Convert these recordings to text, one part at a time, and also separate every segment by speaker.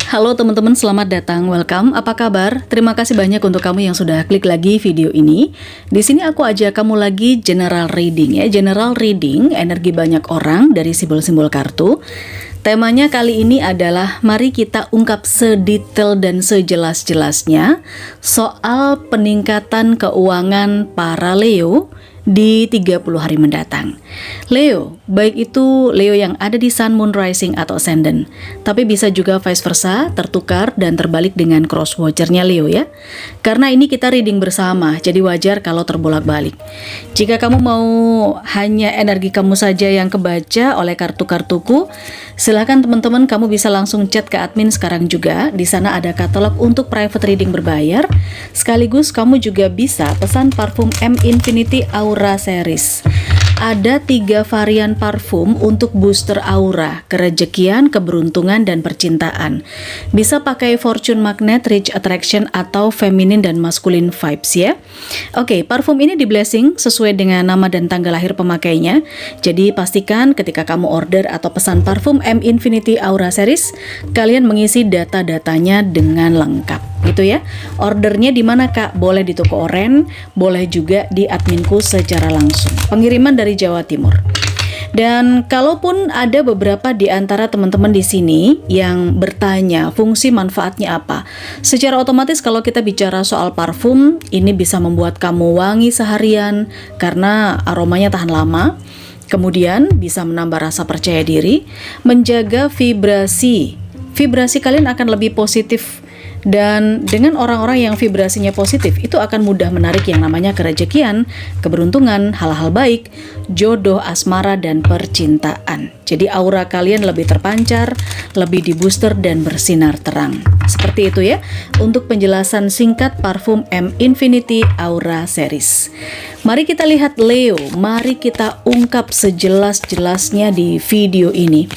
Speaker 1: Halo teman-teman, selamat datang, welcome. Apa kabar? Terima kasih banyak untuk kamu yang sudah klik lagi video ini. Di sini aku ajak kamu lagi general reading ya. General reading, energi banyak orang dari simbol-simbol kartu. Temanya kali ini adalah mari kita ungkap sedetail dan sejelas-jelasnya soal peningkatan keuangan para Leo di 30 hari mendatang. Leo, baik itu Leo yang ada di Sun, Moon, Rising atau Ascendant, tapi bisa juga vice versa, tertukar dan terbalik dengan cross watchernya Leo ya. Karena ini kita reading bersama, jadi wajar kalau terbolak-balik. Jika kamu mau hanya energi kamu saja yang kebaca oleh kartu-kartuku, silakan teman-teman kamu bisa langsung chat ke admin sekarang juga. Di sana ada katalog untuk private reading berbayar. Sekaligus kamu juga bisa pesan parfum M Infinity Aura Series. Ada 3 varian parfum untuk booster aura, kerejekian, keberuntungan, dan percintaan. Bisa pakai fortune magnet, rich attraction, atau feminine dan masculine vibes ya. Oke, parfum ini di blessing sesuai dengan nama dan tanggal lahir pemakainya. Jadi pastikan ketika kamu order atau pesan parfum M Infinity Aura Series, kalian mengisi data-datanya dengan lengkap. Gitu ya. Ordernya di mana Kak? Boleh di toko oren, boleh juga di adminku secara langsung. Pengiriman dari Jawa Timur. Dan kalaupun ada beberapa di antara teman-teman di sini yang bertanya fungsi manfaatnya apa, secara otomatis kalau kita bicara soal parfum, ini bisa membuat kamu wangi seharian karena aromanya tahan lama. Kemudian bisa menambah rasa percaya diri, menjaga vibrasi. Vibrasi kalian akan lebih positif. Dan dengan orang-orang yang vibrasinya positif, itu akan mudah menarik yang namanya kerejekian, keberuntungan, hal-hal baik, jodoh, asmara, dan percintaan. Jadi aura kalian lebih terpancar, lebih dibooster, dan bersinar terang. Seperti itu ya, untuk penjelasan singkat parfum M Infinity Aura Series. Mari kita lihat Leo, mari kita ungkap sejelas-jelasnya di video ini.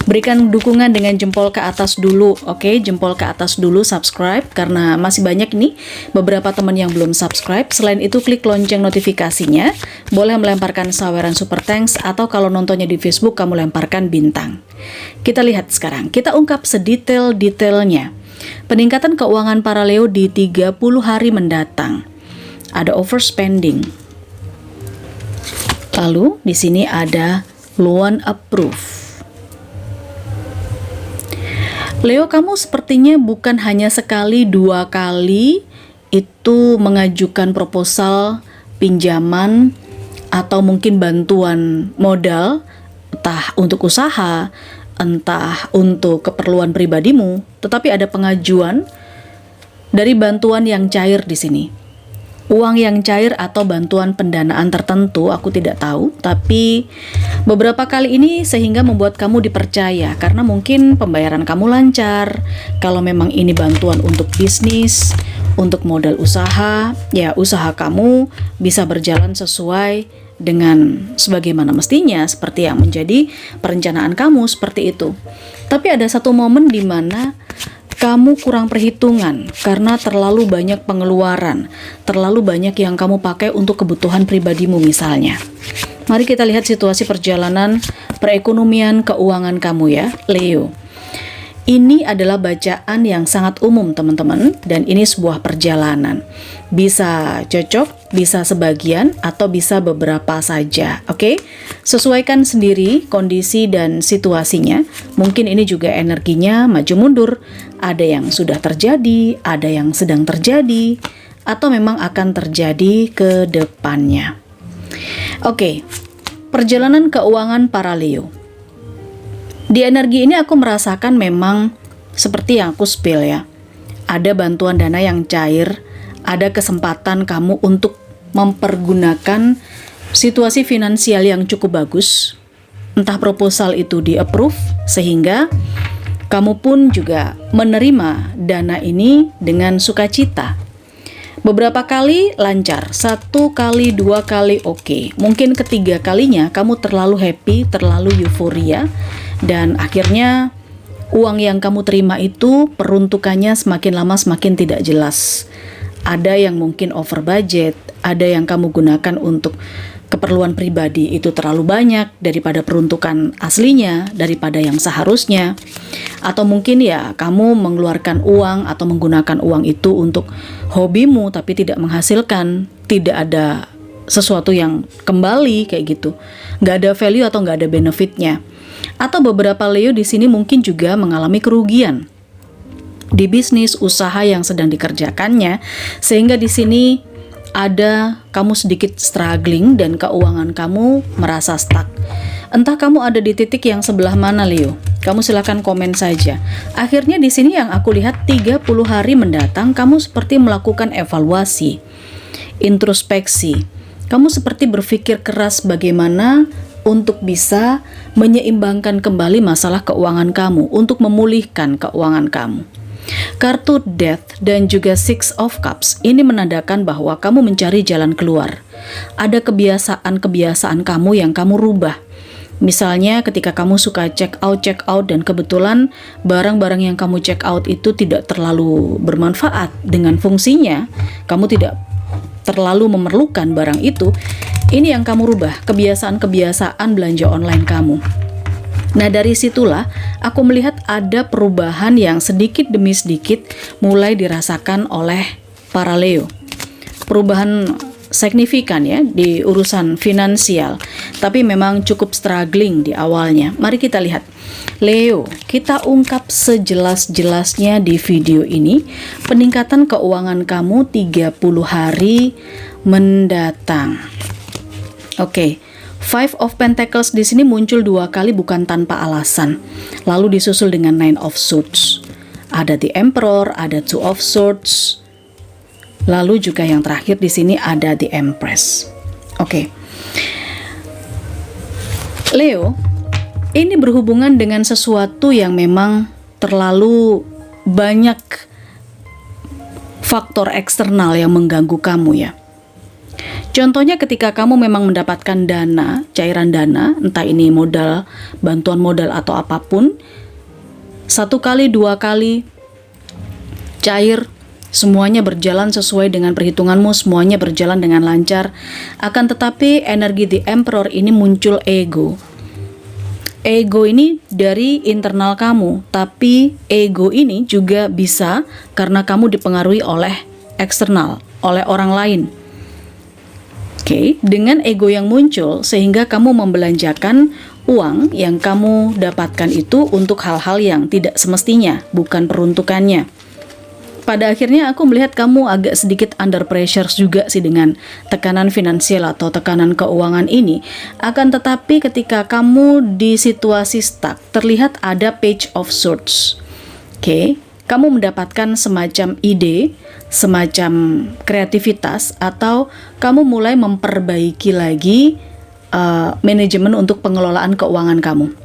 Speaker 1: Berikan dukungan dengan jempol ke atas dulu, oke? Jempol ke atas dulu, subscribe, karena masih banyak nih beberapa teman yang belum subscribe. Selain itu, klik lonceng notifikasinya. Boleh melemparkan saweran super thanks, atau kalau nontonnya di Facebook, kamu lemparkan bintang. Kita lihat sekarang, kita ungkap sedetail-detailnya. Peningkatan keuangan para Leo di 30 hari mendatang. Ada overspending. Lalu, di sini ada loan approve. Leo, kamu sepertinya bukan hanya sekali, 2 kali itu mengajukan proposal pinjaman atau mungkin bantuan modal, entah untuk usaha, entah untuk keperluan pribadimu, tetapi ada pengajuan dari bantuan yang cair di sini. Uang yang cair atau bantuan pendanaan tertentu, aku tidak tahu, tapi beberapa kali ini sehingga membuat kamu dipercaya karena mungkin pembayaran kamu lancar. Kalau memang ini bantuan untuk bisnis, untuk modal usaha, ya usaha kamu bisa berjalan sesuai dengan sebagaimana mestinya, seperti yang menjadi perencanaan kamu seperti itu. Tapi ada satu momen di mana kamu kurang perhitungan karena terlalu banyak pengeluaran, terlalu banyak yang kamu pakai untuk kebutuhan pribadimu misalnya. Mari kita lihat situasi perjalanan perekonomian keuangan kamu ya, Leo. Ini adalah bacaan yang sangat umum teman-teman, dan ini sebuah perjalanan. Bisa cocok, bisa sebagian, atau bisa beberapa saja, oke? Sesuaikan sendiri kondisi dan situasinya. Mungkin ini juga energinya maju mundur. Ada yang sudah terjadi, ada yang sedang terjadi, atau memang akan terjadi ke depannya. Oke, perjalanan keuangan para Leo. Di energi ini aku merasakan memang seperti yang aku spill ya. Ada bantuan dana yang cair, ada kesempatan kamu untuk mempergunakan situasi finansial yang cukup bagus. Entah proposal itu di-approve sehingga kamu pun juga menerima dana ini dengan sukacita. Beberapa kali lancar, 1 kali, 2 kali oke. Mungkin ketiga kalinya kamu terlalu happy, terlalu euforia, dan akhirnya uang yang kamu terima itu peruntukannya semakin lama semakin tidak jelas. Ada yang mungkin over budget, ada yang kamu gunakan untuk keperluan pribadi itu terlalu banyak daripada peruntukan aslinya, daripada yang seharusnya. Atau mungkin ya kamu mengeluarkan uang atau menggunakan uang itu untuk hobimu tapi tidak menghasilkan, tidak ada sesuatu yang kembali kayak gitu, nggak ada value atau nggak ada benefitnya. Atau beberapa Leo di sini mungkin juga mengalami kerugian di bisnis usaha yang sedang dikerjakannya, sehingga di sini ada kamu sedikit struggling dan keuangan kamu merasa stuck. Entah kamu ada di titik yang sebelah mana, Leo. Kamu silahkan komen saja. Akhirnya di sini yang aku lihat 30 hari mendatang kamu seperti melakukan evaluasi, introspeksi. Kamu seperti berpikir keras bagaimana untuk bisa menyeimbangkan kembali masalah keuangan kamu, untuk memulihkan keuangan kamu. Kartu Death dan juga Six of Cups ini menandakan bahwa kamu mencari jalan keluar. Ada kebiasaan-kebiasaan kamu yang kamu rubah. Misalnya ketika kamu suka check out dan kebetulan barang-barang yang kamu check out itu tidak terlalu bermanfaat dengan fungsinya, kamu tidak terlalu memerlukan barang itu, ini yang kamu rubah, kebiasaan-kebiasaan belanja online kamu. Nah, dari situlah aku melihat ada perubahan yang sedikit demi sedikit mulai dirasakan oleh para Leo. Perubahan signifikan ya di urusan finansial, tapi memang cukup struggling di awalnya. Mari kita lihat. Leo, kita ungkap sejelas-jelasnya di video ini peningkatan keuangan kamu 30 hari mendatang. Oke. Five of Pentacles di sini muncul 2 kali bukan tanpa alasan. Lalu disusul dengan Nine of Swords. Ada The Emperor, ada Two of Swords. Lalu juga yang terakhir di sini ada The Empress. Oke. Leo, ini berhubungan dengan sesuatu yang memang terlalu banyak faktor eksternal yang mengganggu kamu ya. Contohnya ketika kamu memang mendapatkan dana, cairan dana, entah ini modal, bantuan modal atau apapun, 1 kali, 2 kali, cair, semuanya berjalan sesuai dengan perhitunganmu, semuanya berjalan dengan lancar. Akan tetapi energi The Emperor ini muncul ego. Ego ini dari internal kamu, tapi ego ini juga bisa karena kamu dipengaruhi oleh eksternal, oleh orang lain. Oke, dengan ego yang muncul sehingga kamu membelanjakan uang yang kamu dapatkan itu untuk hal-hal yang tidak semestinya, bukan peruntukannya. Pada akhirnya aku melihat kamu agak sedikit under pressure juga sih dengan tekanan finansial atau tekanan keuangan ini. Akan tetapi ketika kamu di situasi stuck, terlihat ada Page of Swords. Oke, kamu mendapatkan semacam ide, semacam kreativitas, atau kamu mulai memperbaiki lagi manajemen untuk pengelolaan keuangan kamu.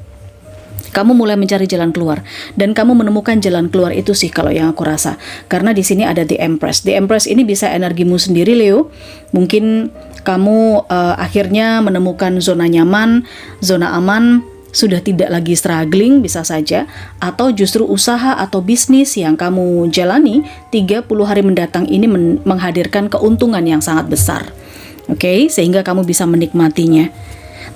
Speaker 1: Kamu mulai mencari jalan keluar dan kamu menemukan jalan keluar itu sih kalau yang aku rasa. Karena di sini ada The Empress. The Empress ini bisa energimu sendiri, Leo. Mungkin kamu akhirnya menemukan zona nyaman, zona aman, sudah tidak lagi struggling bisa saja, atau justru usaha atau bisnis yang kamu jalani 30 hari mendatang ini menghadirkan keuntungan yang sangat besar. Oke, sehingga kamu bisa menikmatinya.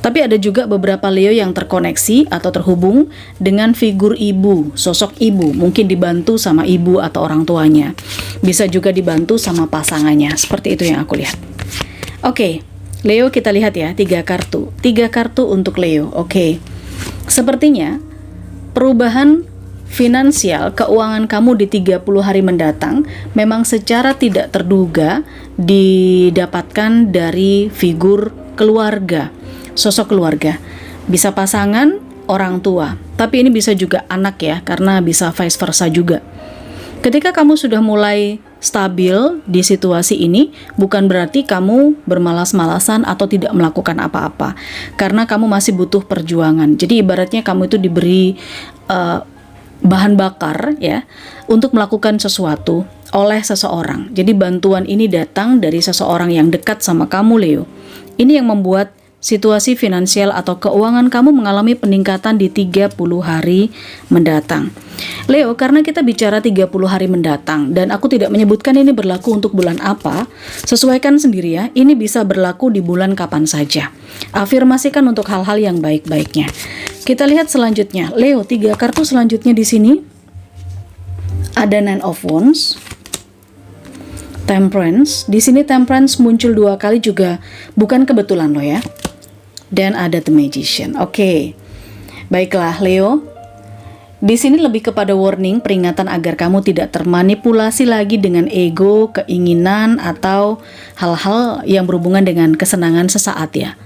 Speaker 1: Tapi ada juga beberapa Leo yang terkoneksi atau terhubung dengan figur ibu, sosok ibu, mungkin dibantu sama ibu atau orang tuanya. Bisa juga dibantu sama pasangannya, seperti itu yang aku lihat. Oke, Leo kita lihat ya, 3 kartu. 3 kartu untuk Leo, oke. Sepertinya perubahan finansial keuangan kamu di 30 hari mendatang memang secara tidak terduga didapatkan dari figur keluarga. Sosok keluarga, bisa pasangan, orang tua, tapi ini bisa juga anak ya, karena bisa vice versa juga. Ketika kamu sudah mulai stabil di situasi ini, bukan berarti kamu bermalas-malasan atau tidak melakukan apa-apa, karena kamu masih butuh perjuangan. Jadi ibaratnya kamu itu diberi bahan bakar ya, untuk melakukan sesuatu oleh seseorang. Jadi bantuan ini datang dari seseorang yang dekat sama kamu, Leo. Ini yang membuat situasi finansial atau keuangan kamu mengalami peningkatan di 30 hari mendatang. Leo, karena kita bicara 30 hari mendatang dan aku tidak menyebutkan ini berlaku untuk bulan apa, sesuaikan sendiri ya, ini bisa berlaku di bulan kapan saja. Afirmasikan untuk hal-hal yang baik-baiknya. Kita lihat selanjutnya. Leo, 3 kartu selanjutnya di sini. Ada Nine of Wands, Temperance. Di sini Temperance muncul 2 kali juga bukan kebetulan loh ya. Dan ada The Magician. Oke. Baiklah Leo. Di sini lebih kepada warning, peringatan agar kamu tidak termanipulasi lagi dengan ego, keinginan atau hal-hal yang berhubungan dengan kesenangan sesaat ya.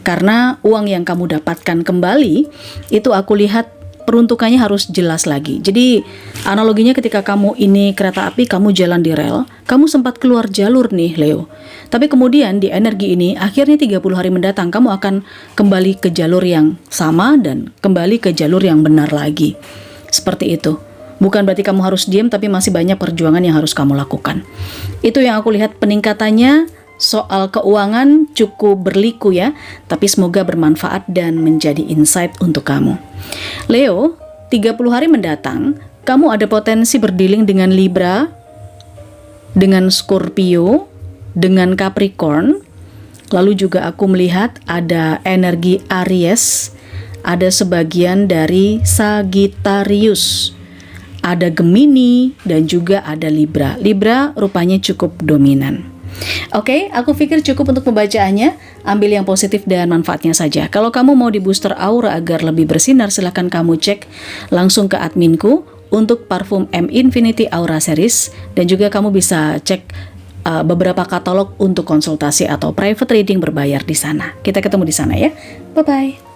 Speaker 1: Karena uang yang kamu dapatkan kembali itu aku lihat peruntukannya harus jelas lagi. Jadi analoginya ketika kamu ini kereta api, kamu jalan di rel, kamu sempat keluar jalur nih Leo. Tapi kemudian di energi ini akhirnya 30 hari mendatang kamu akan kembali ke jalur yang sama dan kembali ke jalur yang benar lagi. Seperti itu. Bukan berarti kamu harus diam, tapi masih banyak perjuangan yang harus kamu lakukan. Itu yang aku lihat peningkatannya. Soal keuangan cukup berliku ya, tapi semoga bermanfaat dan menjadi insight untuk kamu. Leo, 30 hari mendatang, kamu ada potensi berdealing dengan Libra, dengan Scorpio, dengan Capricorn, lalu juga aku melihat ada energi Aries, ada sebagian dari Sagittarius, ada Gemini, dan juga ada Libra. Libra rupanya cukup dominan. Oke, aku pikir cukup untuk pembacaannya. Ambil yang positif dan manfaatnya saja. Kalau kamu mau di booster aura agar lebih bersinar, silahkan kamu cek langsung ke adminku untuk parfum M Infinity Aura Series. Dan juga kamu bisa cek beberapa katalog untuk konsultasi atau private reading berbayar di sana. Kita ketemu di sana ya. Bye-bye.